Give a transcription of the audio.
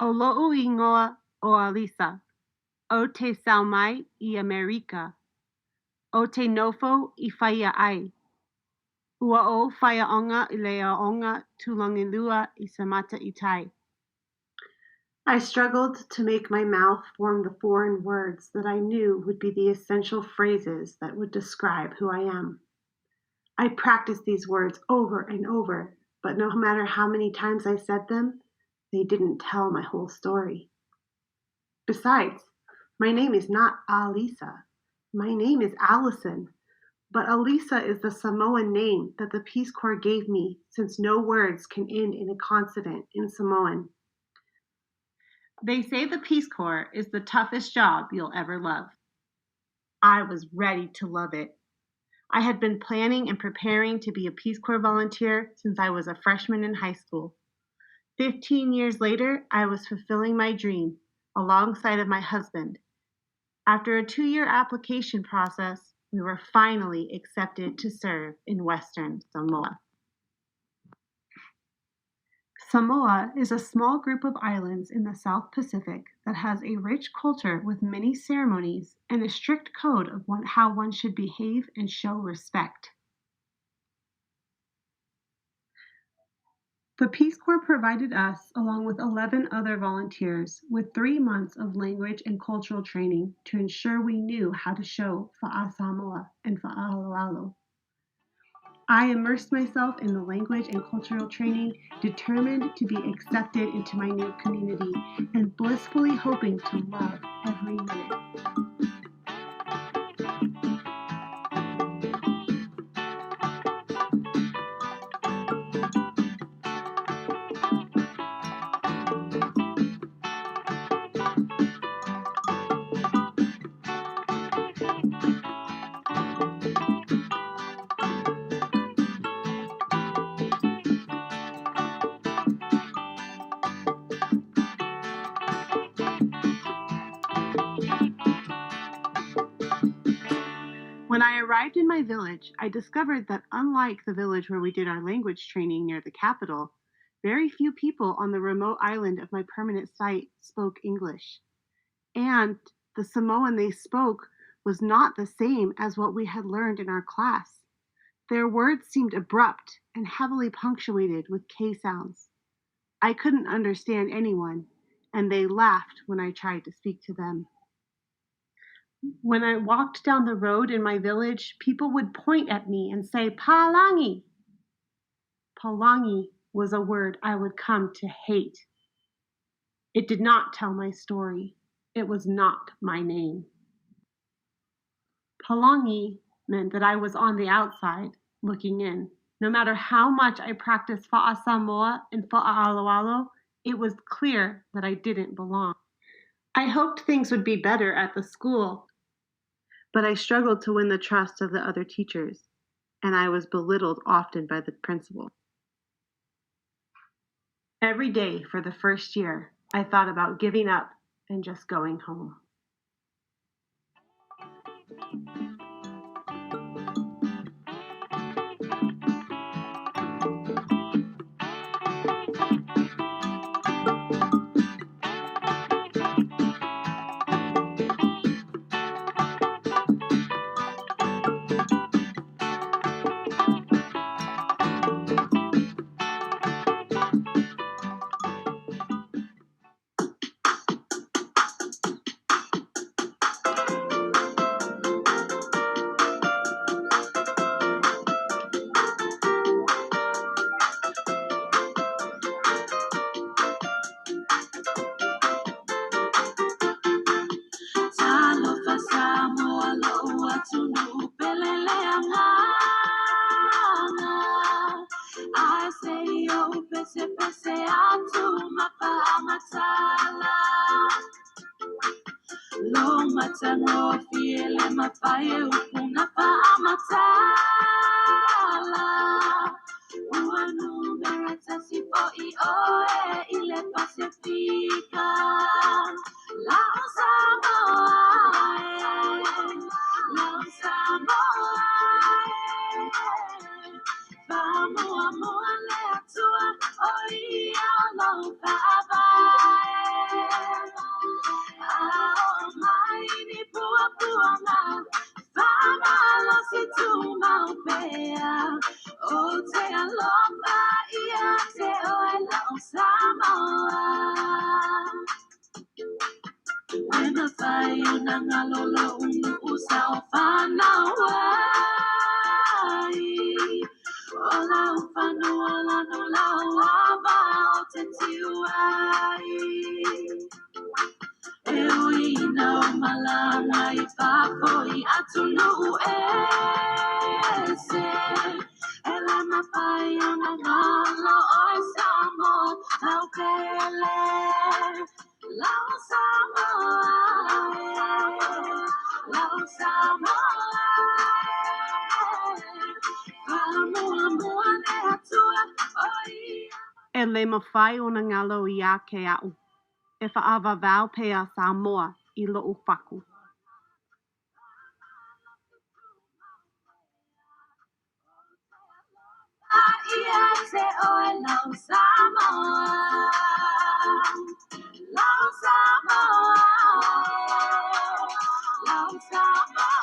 O lo'u ingoa o Alisa, o te saumai I Amerika, o te nofo I whaia ai, ua o whaia onga I lea onga tulongilua I samata I tai. I struggled to make my mouth form the foreign words that I knew would be the essential phrases that would describe who I am. I practiced these words over and over, but no matter how many times I said them, they didn't tell my whole story. Besides, my name is not Alisa. My name is Allyson, but Alisa is the Samoan name that the Peace Corps gave me since no words can end in a consonant in Samoan. They say the Peace Corps is the toughest job you'll ever love. I was ready to love it. I had been planning and preparing to be a Peace Corps volunteer since I was a freshman in high school. 15 years later, I was fulfilling my dream alongside of my husband. After a 2-year application process, we were finally accepted to serve in Western Samoa. Samoa is a small group of islands in the South Pacific that has a rich culture with many ceremonies and a strict code of how one should behave and show respect. The Peace Corps provided us, along with 11 other volunteers, with 3 months of language and cultural training to ensure we knew how to show Fa'asamoa and Fa'aloalo. I immersed myself in the language and cultural training, determined to be accepted into my new community, and blissfully hoping to love every minute. When I arrived in my village, I discovered that unlike the village where we did our language training near the capital, very few people on the remote island of my permanent site spoke English. And the Samoan they spoke was not the same as what we had learned in our class. Their words seemed abrupt and heavily punctuated with K sounds. I couldn't understand anyone, and they laughed when I tried to speak to them. When I walked down the road in my village, people would point at me and say, "Palangi." Palangi was a word I would come to hate. It did not tell my story. It was not my name. Palangi meant that I was on the outside, looking in. No matter how much I practiced Fa'asamoa and Fa'aloalo, it was clear that I didn't belong. I hoped things would be better at the school, but I struggled to win the trust of the other teachers, and I was belittled often by the principal. Every day for the first year, I thought about giving up and just going home. lau whanua lanu lau awa o te tiwai. E ui no malanga I whakoi atu no e se. E la mawhai o na ngalo oi samo lau pele. Lau samo ai, lau samo ai. Whamua mua ne atua oi. E le mawhai o na ngalo I a ke au. E whaawa vau pea Samoa I loo whaku. Ia te oe lau Samoa. Lau Samoa. Lau Samoa.